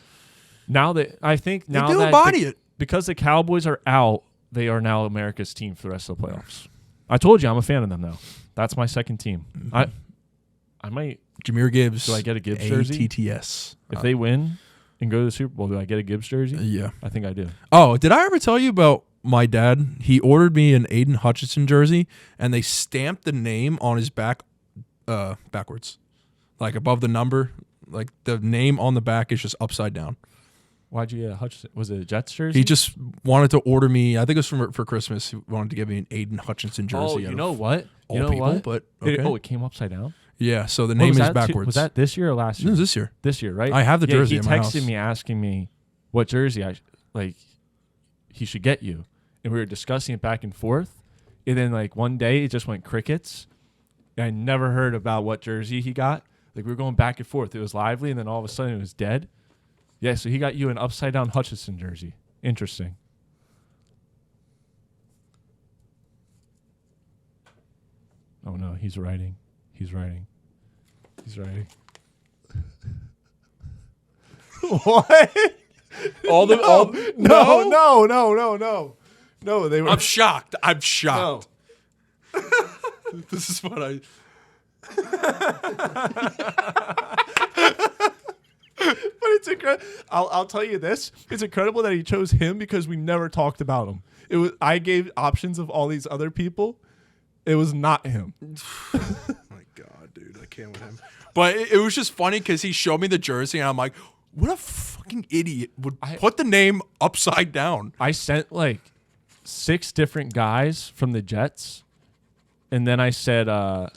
[SPEAKER 2] they do
[SPEAKER 1] embody it.
[SPEAKER 2] Because the Cowboys are out, they are now America's team for the rest of the playoffs. I told you I'm a fan of them now. That's my second team. Mm-hmm. I might.
[SPEAKER 1] Jahmyr Gibbs.
[SPEAKER 2] Do I get a Gibbs jersey?
[SPEAKER 1] ATTS.
[SPEAKER 2] If they win and go to the Super Bowl, do I get a Gibbs jersey?
[SPEAKER 1] Yeah.
[SPEAKER 2] I think I do.
[SPEAKER 1] Oh, did I ever tell you about my dad? He ordered me an Aiden Hutchinson jersey, and they stamped the name on his back backwards. Like above the number. Like the name on the back is just upside down.
[SPEAKER 2] Why'd you get a Hutchinson? Was it a Jets jersey?
[SPEAKER 1] He just wanted to order me. I think it was for Christmas. He wanted to give me an Aiden Hutchinson jersey.
[SPEAKER 2] Oh, you know what?
[SPEAKER 1] But okay.
[SPEAKER 2] It came upside down?
[SPEAKER 1] Yeah, so the name is backwards.
[SPEAKER 2] Was that this year or last year?
[SPEAKER 1] It was this year.
[SPEAKER 2] This year, right?
[SPEAKER 1] I have the jersey in my house.
[SPEAKER 2] He texted me asking me what jersey he should get you. And we were discussing it back and forth. And then like one day it just went crickets. And I never heard about what jersey he got. Like we were going back and forth. It was lively, and then all of a sudden it was dead. Yeah, so he got you an upside down Hutchinson jersey. Interesting. Oh no, he's writing.
[SPEAKER 5] What?
[SPEAKER 2] All the
[SPEAKER 5] No, they were.
[SPEAKER 1] I'm shocked.
[SPEAKER 5] No.
[SPEAKER 1] This is what I.
[SPEAKER 5] But it's incredible. I'll tell you this: it's incredible that he chose him because we never talked about him. It was I gave options of all these other people. It was not him.
[SPEAKER 1] My God, dude, I can't with him. But it was just funny because he showed me the jersey, and I'm like, what a fucking idiot would put the name upside down.
[SPEAKER 2] I sent like 6 different guys from the Jets, and then I said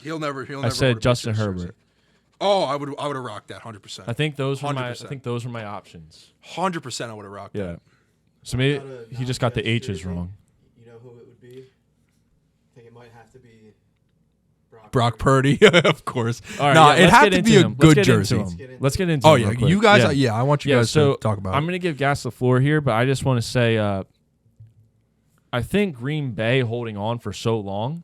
[SPEAKER 1] He'll never.
[SPEAKER 2] I said Justin Herbert.
[SPEAKER 1] Oh, I would have rocked that 100%.
[SPEAKER 2] I think those were my
[SPEAKER 1] 100%.
[SPEAKER 2] options.
[SPEAKER 1] 100%. I would have rocked
[SPEAKER 2] Yeah.
[SPEAKER 1] that.
[SPEAKER 2] So maybe he just got the H's wrong.
[SPEAKER 3] You know who it would be? I think it might have to be
[SPEAKER 1] Brock Purdy, of course.
[SPEAKER 2] All right,
[SPEAKER 1] nah,
[SPEAKER 2] yeah,
[SPEAKER 1] it had to be a good jersey.
[SPEAKER 2] Let's get into
[SPEAKER 1] Oh
[SPEAKER 2] him
[SPEAKER 1] yeah,
[SPEAKER 2] real quick.
[SPEAKER 1] you guys. Yeah, I want you guys
[SPEAKER 2] so
[SPEAKER 1] to talk about
[SPEAKER 2] I'm
[SPEAKER 1] it.
[SPEAKER 2] going to give Gas the floor here, but I just want to say I think Green Bay holding on for so long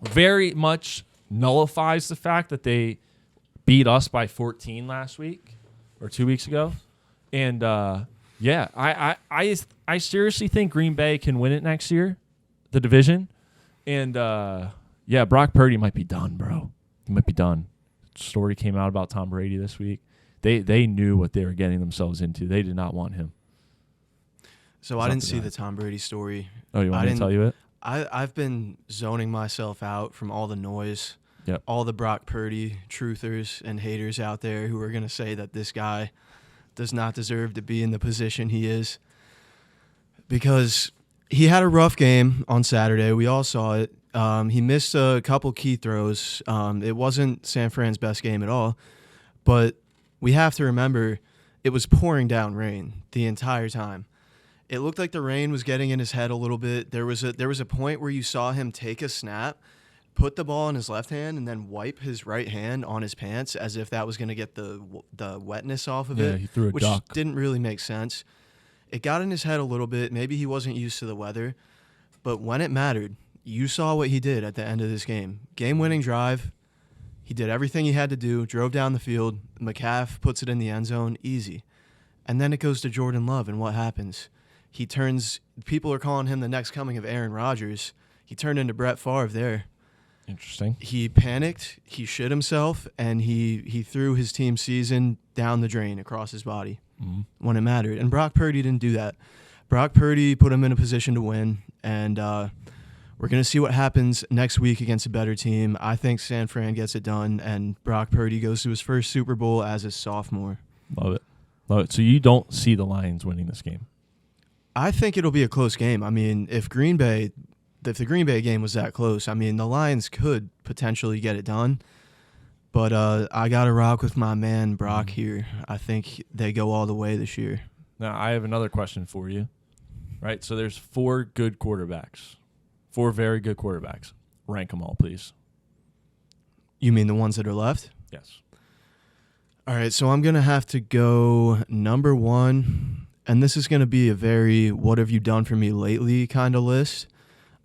[SPEAKER 2] very much nullifies the fact that they beat us by 14 last week or 2 weeks ago. And yeah, I seriously think Green Bay can win it next year, the division. And yeah, Brock Purdy might be done, bro. He might be done. Story came out about Tom Brady this week. They knew what they were getting themselves into. They did not want him.
[SPEAKER 3] So I didn't see the Tom Brady story.
[SPEAKER 2] Oh, you want me to tell you it?
[SPEAKER 3] I've been zoning myself out from all the noise.
[SPEAKER 2] Yep.
[SPEAKER 3] All the Brock Purdy truthers and haters out there who are going to say that this guy does not deserve to be in the position he is. Because he had a rough game on Saturday. We all saw it. He missed a couple key throws. It wasn't San Fran's best game at all. But we have to remember it was pouring down rain the entire time. It looked like the rain was getting in his head a little bit. There was a point where you saw him take a snap, put the ball in his left hand, and then wipe his right hand on his pants as if that was going to get the wetness off of it.
[SPEAKER 2] Yeah, he threw a
[SPEAKER 3] which
[SPEAKER 2] duck.
[SPEAKER 3] didn't really make sense. It got in his head a little bit. Maybe he wasn't used to the weather. But when it mattered, you saw what he did at the end of this game. Game-winning drive. He did everything he had to do, drove down the field. McCaff puts it in the end zone, easy. And then it goes to Jordan Love, and what happens? He turns, people are calling him the next coming of Aaron Rodgers. He turned into Brett Favre there.
[SPEAKER 2] Interesting.
[SPEAKER 3] He panicked, he shit himself, and he threw his team's season down the drain across his body when it mattered. And Brock Purdy didn't do that. Brock Purdy put him in a position to win, and we're going to see what happens next week against a better team. I think San Fran gets it done, and Brock Purdy goes to his first Super Bowl as a sophomore.
[SPEAKER 2] Love it. Love it. So you don't see the Lions winning this game?
[SPEAKER 3] I think it'll be a close game. I mean, if the Green Bay game was that close, I mean, the Lions could potentially get it done. But I got to rock with my man Brock here. I think they go all the way this year.
[SPEAKER 2] Now, I have another question for you. Right? So there's 4 good quarterbacks. 4 very good quarterbacks. Rank them all, please.
[SPEAKER 3] You mean the ones that are left?
[SPEAKER 2] Yes.
[SPEAKER 3] All right, so I'm going to have to go number 1. And this is going to be a very what have you done for me lately kind of list.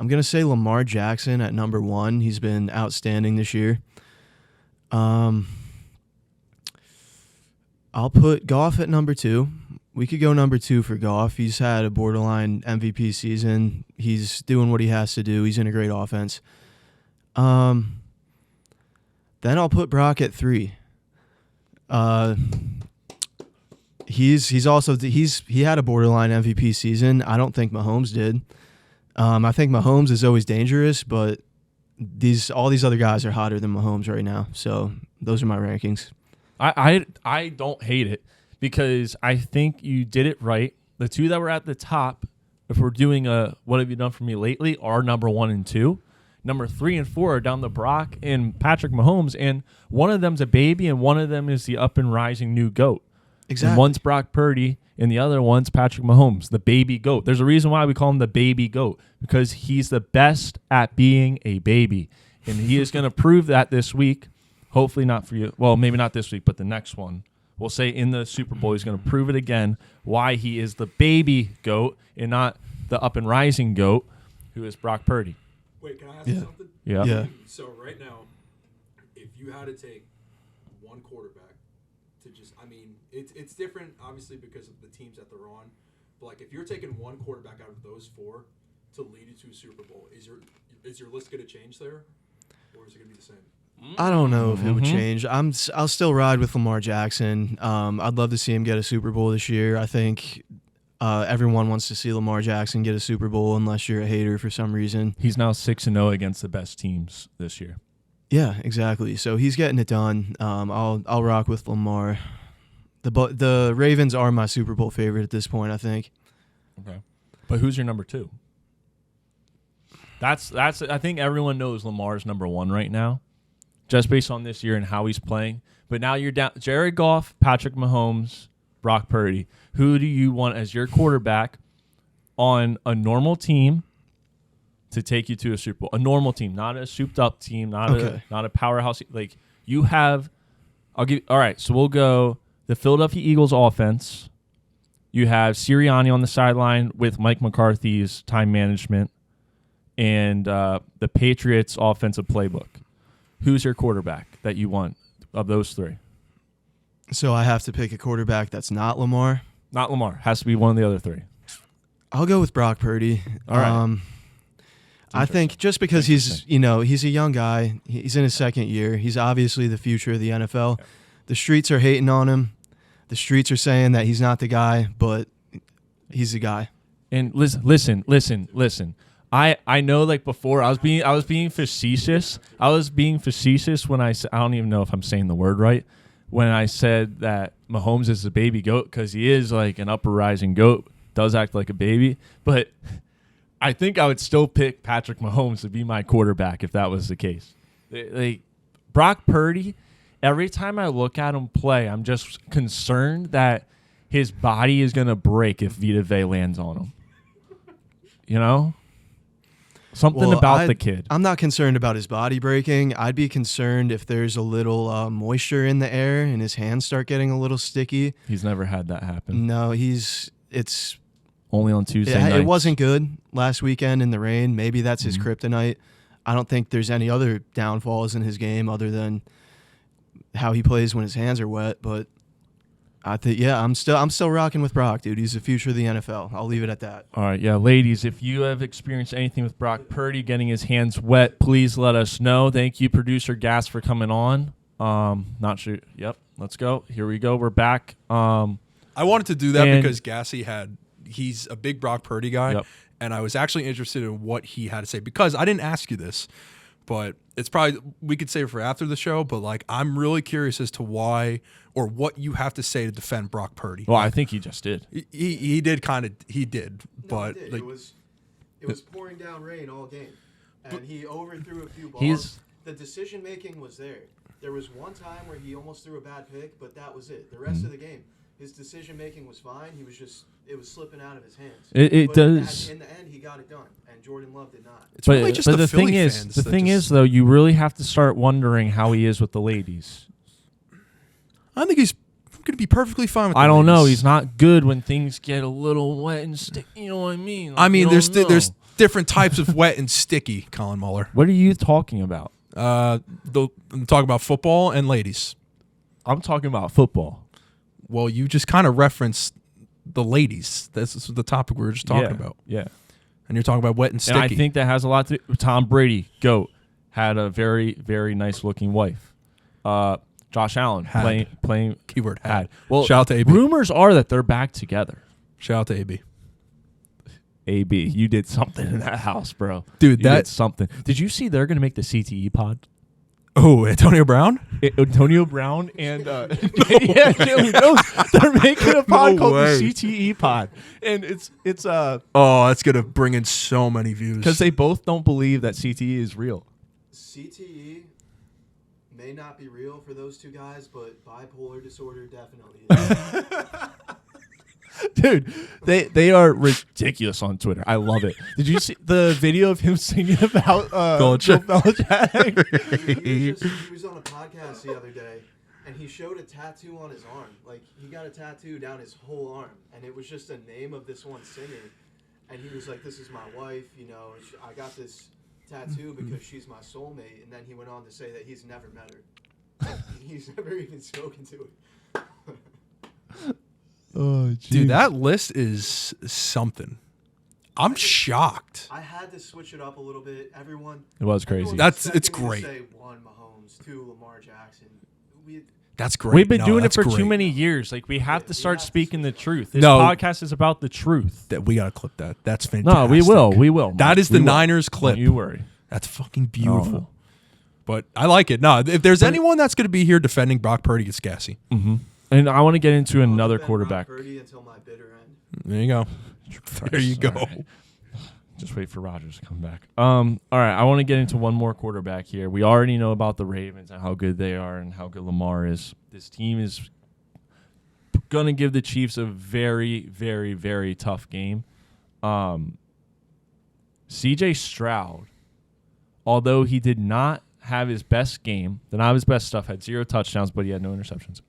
[SPEAKER 3] I'm going to say Lamar Jackson at number 1. He's been outstanding this year. I'll put Goff at number 2. We could go number 2 for Goff. He's had a borderline MVP season. He's doing what he has to do. He's in a great offense. Then I'll put Brock at 3. He had a borderline MVP season. I don't think Mahomes did. I think Mahomes is always dangerous, but all these other guys are hotter than Mahomes right now. So those are my rankings.
[SPEAKER 2] I don't hate it because I think you did it right. The 2 that were at the top, if we're doing a what have you done for me lately, are number 1 and 2. Number 3 and 4 are down to Brock and Patrick Mahomes, and one of them's a baby and one of them is the up and rising new GOAT.
[SPEAKER 3] Exactly.
[SPEAKER 2] And one's Brock Purdy, and the other one's Patrick Mahomes, the baby GOAT. There's a reason why we call him the baby GOAT, because he's the best at being a baby. And he is going to prove that this week. Hopefully not for you. Well, maybe not this week, but the next one. We'll say in the Super Bowl, he's going to prove it again why he is the baby GOAT and not the up and rising GOAT, who is Brock Purdy.
[SPEAKER 1] Wait, can I ask you something?
[SPEAKER 2] Yeah.
[SPEAKER 3] Yeah.
[SPEAKER 1] So right now, if you had to take one quarterback to just, I mean, it's different obviously because of the teams that they're on, but like if you're taking one quarterback out of those four to lead you to a Super Bowl, is your list going to change there, or is it going to be the same?
[SPEAKER 3] I don't know if it would change. I'll still ride with Lamar Jackson. I'd love to see him get a Super Bowl this year. I think everyone wants to see Lamar Jackson get a Super Bowl unless you're a hater for some reason.
[SPEAKER 2] He's now 6-0 against the best teams this year.
[SPEAKER 3] Yeah, exactly. So he's getting it done. I'll rock with Lamar. The Ravens are my Super Bowl favorite at this point, I think.
[SPEAKER 2] Okay. But who's your number 2? That's I think everyone knows Lamar's number 1 right now, just based on this year and how he's playing. But now you're down Jared Goff, Patrick Mahomes, Brock Purdy. Who do you want as your quarterback on a normal team to take you to a Super Bowl? A normal team, not a souped-up team, not a powerhouse. Like you have, all right. So we'll go the Philadelphia Eagles offense. You have Sirianni on the sideline with Mike McCarthy's time management, and the Patriots offensive playbook. Who's your quarterback that you want of those 3?
[SPEAKER 3] So I have to pick a quarterback that's not Lamar.
[SPEAKER 2] Not Lamar. Has to be one of the other 3.
[SPEAKER 3] I'll go with Brock Purdy.
[SPEAKER 2] All right.
[SPEAKER 3] I think just because he's a young guy, he's in his second year. He's obviously the future of the NFL.
[SPEAKER 2] Yeah.
[SPEAKER 3] The streets are hating on him. The streets are saying that he's not the guy, but he's the guy.
[SPEAKER 2] And listen. I know like before I was being facetious. I was being facetious when I don't even know if I'm saying the word right. When I said that Mahomes is a baby goat, because he is like an upper rising goat, does act like a baby. But I think I would still pick Patrick Mahomes to be my quarterback if that was the case. Like Brock Purdy, every time I look at him play, I'm just concerned that his body is going to break if Vita Vea lands on him. You know? Something about the kid.
[SPEAKER 3] I'm not concerned about his body breaking. I'd be concerned if there's a little moisture in the air and his hands start getting a little sticky.
[SPEAKER 2] He's never had that happen.
[SPEAKER 3] No, it's
[SPEAKER 2] only on Tuesday nights.
[SPEAKER 3] It wasn't good last weekend in the rain. Maybe that's his kryptonite. I don't think there's any other downfalls in his game other than how he plays when his hands are wet. But I think, I'm still rocking with Brock, dude. He's the future of the NFL. I'll leave it at that.
[SPEAKER 2] All right, yeah, ladies, if you have experienced anything with Brock Purdy getting his hands wet, please let us know. Thank you, producer Gas, for coming on. Not sure. Yep, let's go. Here we go. We're back.
[SPEAKER 1] I wanted to do that because Gassy he's a big Brock Purdy guy, and I was actually interested in what he had to say because I didn't ask you this, but it's probably we could save it for after the show. But like, I'm really curious as to why or what you have to say to defend Brock Purdy.
[SPEAKER 2] Well, I think he just did.
[SPEAKER 1] He did, but
[SPEAKER 3] it
[SPEAKER 1] like,
[SPEAKER 3] it was pouring down rain all game, and he overthrew a few balls. The decision making was there. There was one time where he almost threw a bad pick, but that was it. The rest of the game, his decision making was fine. It was slipping out of his hands.
[SPEAKER 2] It does.
[SPEAKER 3] In the end, he got it done, and Jordan Love did not.
[SPEAKER 1] It's really just the
[SPEAKER 2] thing is, though, you really have to start wondering how he is with the ladies.
[SPEAKER 1] I think he's going to be perfectly fine with the
[SPEAKER 2] I don't know.
[SPEAKER 1] ladies.
[SPEAKER 2] He's not good when things get a little wet and sticky. You know what I mean? Like,
[SPEAKER 1] I mean, there's different types of wet and sticky, Colin Muller.
[SPEAKER 2] What are you talking about?
[SPEAKER 1] I'm talking about football and ladies.
[SPEAKER 2] I'm talking about football.
[SPEAKER 1] Well, you just kind of referenced the ladies. This is the topic we were just talking about.
[SPEAKER 2] Yeah.
[SPEAKER 1] And you're talking about wet and sticky.
[SPEAKER 2] And I think that has a lot to do. Tom Brady, GOAT, had a very, very nice looking wife. Josh Allen playing
[SPEAKER 1] keyword
[SPEAKER 2] had. Well,
[SPEAKER 1] shout out to AB.
[SPEAKER 2] Rumors are that they're back together.
[SPEAKER 1] Shout out to AB.
[SPEAKER 2] AB, you did something in that house, bro.
[SPEAKER 1] Dude,
[SPEAKER 2] you did something. Did you see they're going to make the CTE pod?
[SPEAKER 1] Oh, Antonio Brown?
[SPEAKER 2] Antonio Brown and Jalen Jones. They're making a pod called the CTE pod. And it's
[SPEAKER 1] oh, that's going to bring in so many views.
[SPEAKER 2] Because they both don't believe that CTE is real.
[SPEAKER 3] CTE may not be real for those two guys, but bipolar disorder definitely is.
[SPEAKER 2] Dude, they are ridiculous on Twitter. I love it. Did you see the video of him singing about Bill Belichick?
[SPEAKER 3] He was on a podcast the other day, and he showed a tattoo on his arm. Like, he got a tattoo down his whole arm, and it was just a name of this one singer. And he was like, "This is my wife, you know. I got this tattoo because she's my soulmate, and then he went on to say that he's never met her. He's never even spoken to her.
[SPEAKER 5] Oh,
[SPEAKER 1] Dude, that list is something. I'm shocked.
[SPEAKER 3] I had to switch it up a little bit. Everyone.
[SPEAKER 2] It was crazy.
[SPEAKER 1] It's
[SPEAKER 3] expecting me to
[SPEAKER 1] great.
[SPEAKER 3] Say 1 Mahomes, 2 Lamar Jackson.
[SPEAKER 1] That's great.
[SPEAKER 2] We've been
[SPEAKER 1] No,
[SPEAKER 2] doing it
[SPEAKER 1] that's
[SPEAKER 2] for
[SPEAKER 1] great.
[SPEAKER 2] too many years. Like, we have to start speaking the truth. This
[SPEAKER 1] No.
[SPEAKER 2] podcast is about the truth.
[SPEAKER 1] That we gotta clip that. That's fantastic.
[SPEAKER 2] No, we will. We will.
[SPEAKER 1] That
[SPEAKER 2] Mike.
[SPEAKER 1] is the
[SPEAKER 2] We will.
[SPEAKER 1] Niners clip.
[SPEAKER 2] Don't you worry.
[SPEAKER 1] That's fucking beautiful.
[SPEAKER 2] Oh.
[SPEAKER 1] But I like it. No, if there's anyone that's going to be here defending Brock Purdy, it's Gassy.
[SPEAKER 2] Mm-hmm. And I want to get into another
[SPEAKER 3] Brock
[SPEAKER 2] quarterback.
[SPEAKER 3] Purdy until my bitter end.
[SPEAKER 1] There you go. There you go.
[SPEAKER 2] All right. Just wait for Rodgers to come back. All right, I want to get into one more quarterback here. We already know about the Ravens and how good they are and how good Lamar is. This team is going to give the Chiefs a very, very, very tough game. C.J. Stroud, although he did not have his best game, did not have his best stuff, had 0 touchdowns, but he had no interceptions.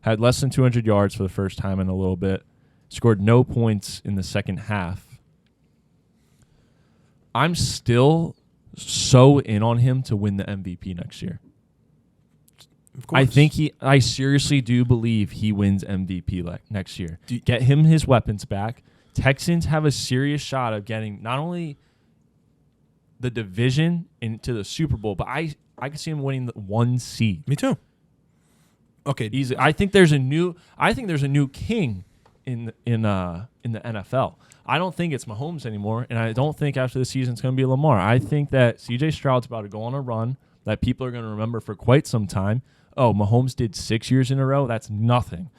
[SPEAKER 2] Had less than 200 yards for the first time in a little bit. Scored no points in the second half. I'm still so in on him to win the MVP next year.
[SPEAKER 1] Of course.
[SPEAKER 2] I seriously do believe he wins MVP next year. Get him his weapons back. Texans have a serious shot of getting not only the division into the Super Bowl, but I can see him winning the 1 seed.
[SPEAKER 1] Me too. Okay.
[SPEAKER 2] Easy. I think there's a new king in the NFL. I don't think it's Mahomes anymore, and I don't think after the season it's going to be Lamar. I think that C.J. Stroud's about to go on a run that people are going to remember for quite some time. Oh, Mahomes did 6 years in a row. That's nothing.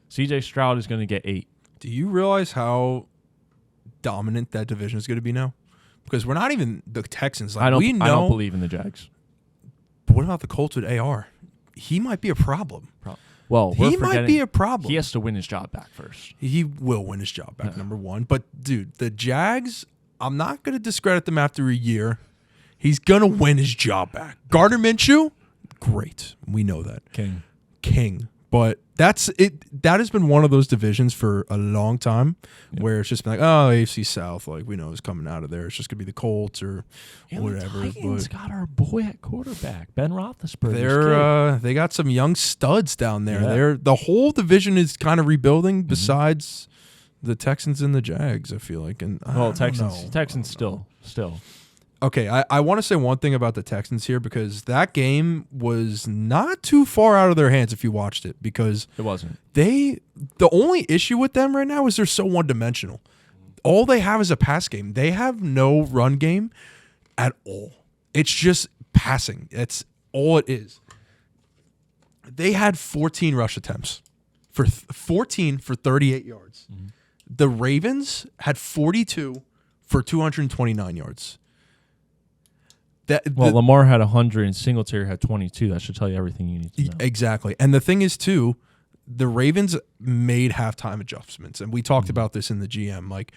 [SPEAKER 2] C.J. Stroud is going to get 8.
[SPEAKER 1] Do you realize how dominant that division is going to be now? Because we're not even the Texans. Like,
[SPEAKER 2] I
[SPEAKER 1] we know,
[SPEAKER 2] don't believe in the Jags.
[SPEAKER 1] But what about the Colts with AR? He might be a problem.
[SPEAKER 2] Well,
[SPEAKER 1] He might be a problem.
[SPEAKER 2] He has to win his job back first.
[SPEAKER 1] He will win his job back, number one. But, dude, the Jags, I'm not going to discredit them after a year. He's going to win his job back. Gardner Minshew, great. We know that. King. But that's it. That has been one of those divisions for a long time where it's just been like, oh, AFC South, like we know is coming out of there. It's just going to be the Colts or whatever.
[SPEAKER 2] The Titans got our boy at quarterback, Ben Roethlisberger.
[SPEAKER 1] They got some young studs down there.
[SPEAKER 2] Yeah.
[SPEAKER 1] The whole division is kind of rebuilding besides the Texans and the Jags, I feel like. And
[SPEAKER 2] Texans still.
[SPEAKER 1] Okay, I want to say one thing about the Texans here because that game was not too far out of their hands if you watched it because
[SPEAKER 2] It wasn't.
[SPEAKER 1] the only issue with them right now is they're so one-dimensional. All they have is a pass game. They have no run game at all. It's just passing. That's all it is. They had 14 rush attempts for 14 for 38 yards. Mm-hmm. The Ravens had 42 for 229 yards.
[SPEAKER 2] Lamar had 100 and Singletary had 22. That should tell you everything you need to know.
[SPEAKER 1] Exactly. And the thing is, too, the Ravens made halftime adjustments. And we talked about this in the GM. Like,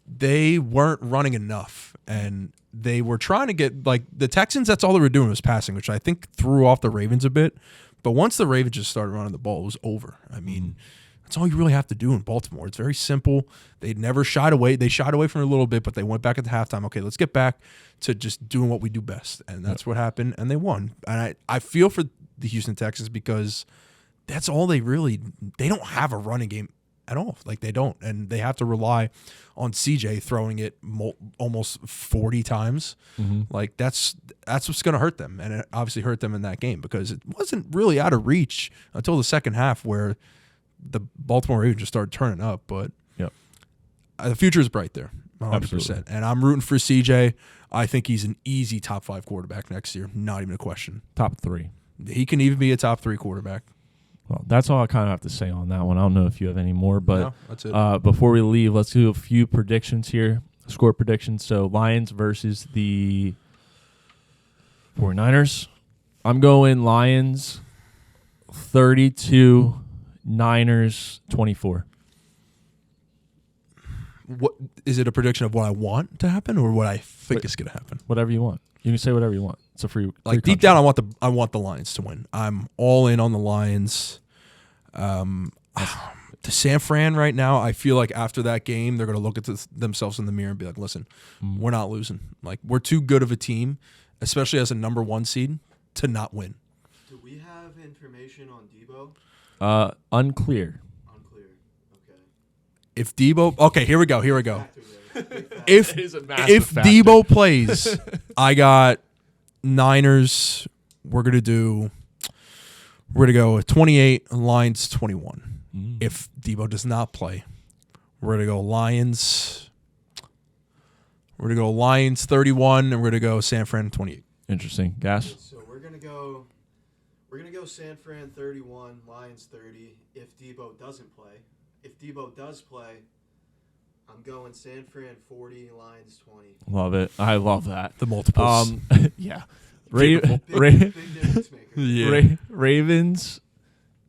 [SPEAKER 1] they weren't running enough. And they were trying to get, like, the Texans, that's all they were doing was passing, which I think threw off the Ravens a bit. But once the Ravens just started running the ball, it was over. I mean, that's all you really have to do in Baltimore. It's very simple. They never shied away. They shied away from it a little bit, but they went back at the halftime. Okay, let's get back to just doing what we do best. And that's what happened, and they won. And I feel for the Houston Texans because that's all they don't have a running game at all. Like, they don't. And they have to rely on CJ throwing it almost 40 times. Mm-hmm. Like, that's what's going to hurt them. And it obviously hurt them in that game because it wasn't really out of reach until the second half where the Baltimore Ravens just started turning up, but the future is bright there, 100%.
[SPEAKER 2] Absolutely.
[SPEAKER 1] And I'm rooting for CJ. I think he's an easy top 5 quarterback next year. Not even a question.
[SPEAKER 2] Top 3.
[SPEAKER 1] He can even be a top 3 quarterback.
[SPEAKER 2] Well, that's all I kind of have to say on that one. I don't know if you have any more, but
[SPEAKER 1] No, that's it.
[SPEAKER 2] Before we leave, let's do a few predictions here. Score predictions. So Lions versus the 49ers. I'm going Lions 32, Niners 24.
[SPEAKER 1] What is it? A prediction of what I want to happen or what I think is going to happen?
[SPEAKER 2] Whatever you want. You can say whatever you want. It's a free
[SPEAKER 1] Like, deep down, I want the Lions to win. I'm all in on the Lions. to San Fran right now, I feel like after that game, they're going to look at themselves in the mirror and be like, listen, we're not losing. Like, we're too good of a team, especially as a number 1 seed, to not win.
[SPEAKER 3] Do we have information on Debo?
[SPEAKER 2] Unclear.
[SPEAKER 3] Unclear. Okay.
[SPEAKER 1] If Debo, okay, here we go.
[SPEAKER 3] Factor there.
[SPEAKER 1] If
[SPEAKER 2] It is a massive
[SPEAKER 1] if
[SPEAKER 2] factor.
[SPEAKER 1] Debo plays, I got Niners. We're gonna go 28, Lions 21. If Debo does not play, we're gonna go Lions. We're gonna go Lions 31, and we're gonna go San Fran 28.
[SPEAKER 2] Interesting. Gas.
[SPEAKER 3] So we're gonna go San Fran 31, Lions 30. If Debo doesn't play, if Debo does play, I'm going San Fran 40, Lions 20.
[SPEAKER 2] Love it. I love that.
[SPEAKER 1] The multiples.
[SPEAKER 2] Yeah.
[SPEAKER 3] Big difference maker.
[SPEAKER 1] Yeah.
[SPEAKER 2] Ravens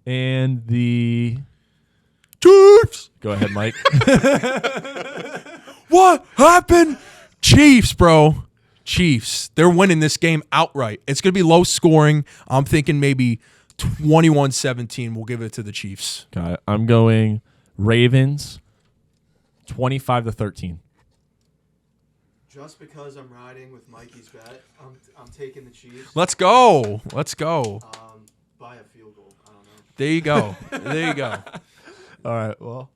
[SPEAKER 2] and the
[SPEAKER 1] Chiefs.
[SPEAKER 2] Go ahead, Mike.
[SPEAKER 1] What happened? Chiefs, bro. Chiefs. They're winning this game outright. It's going to be low scoring. I'm thinking maybe 21-17. We'll give it to the Chiefs.
[SPEAKER 2] Got it. I'm going Ravens 25-13.
[SPEAKER 3] Just because I'm riding with Mikey's bet, I'm taking the Chiefs.
[SPEAKER 1] Let's go. Let's go.
[SPEAKER 3] By a field goal. I don't know.
[SPEAKER 1] There you go. There you go.
[SPEAKER 2] All right. Well,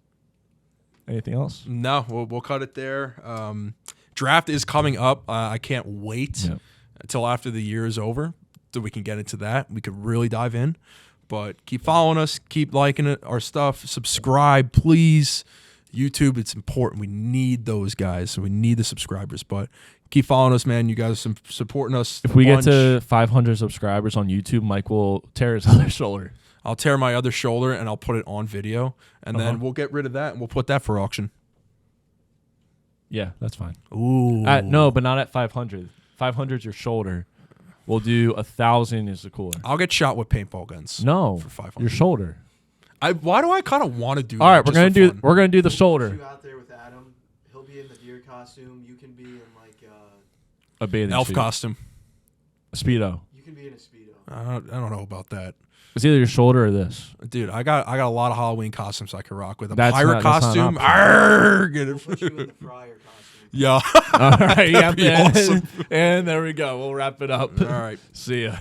[SPEAKER 2] anything else?
[SPEAKER 1] No, we'll cut it there. Draft is coming up. I can't wait until after the year is over so we can get into that. We could really dive in. But keep following us. Keep liking it, our stuff. Subscribe, please. YouTube, it's important. We need those guys. We need the subscribers. But keep following us, man. You guys are supporting us.
[SPEAKER 2] If we get to 500 subscribers on YouTube, Mike will tear his other shoulder.
[SPEAKER 1] I'll tear my other shoulder and I'll put it on video. And then we'll get rid of that and we'll put that for auction.
[SPEAKER 2] Yeah, that's fine.
[SPEAKER 1] Ooh.
[SPEAKER 2] No, but not at 500. 500 is your shoulder. We'll do 1,000 is the cooler.
[SPEAKER 1] I'll get shot with paintball guns.
[SPEAKER 2] No,
[SPEAKER 1] for 500.
[SPEAKER 2] your shoulder.
[SPEAKER 1] Why do I kind of want to do that?
[SPEAKER 2] All right, we're
[SPEAKER 1] just
[SPEAKER 2] gonna
[SPEAKER 1] for
[SPEAKER 2] do
[SPEAKER 1] fun?
[SPEAKER 2] the shoulder.
[SPEAKER 3] You out there with Adam. He'll be in the deer costume. You can be in like
[SPEAKER 2] A bathing
[SPEAKER 1] elf
[SPEAKER 2] suit.
[SPEAKER 1] costume.
[SPEAKER 2] A Speedo.
[SPEAKER 3] you can be in a speedo.
[SPEAKER 1] I don't know about that,
[SPEAKER 2] It's either your shoulder or this.
[SPEAKER 1] dude. I got a lot of Halloween costumes I could rock with. A
[SPEAKER 2] That's
[SPEAKER 1] pirate
[SPEAKER 2] not an
[SPEAKER 1] costume.
[SPEAKER 2] option.
[SPEAKER 1] Arrgh, get
[SPEAKER 3] We'll
[SPEAKER 1] it.
[SPEAKER 3] put you in the fryer costume.
[SPEAKER 1] Yeah.
[SPEAKER 2] All right, yeah,
[SPEAKER 1] That'd be awesome.
[SPEAKER 2] and there we go. We'll wrap it up.
[SPEAKER 1] All right.
[SPEAKER 2] See ya.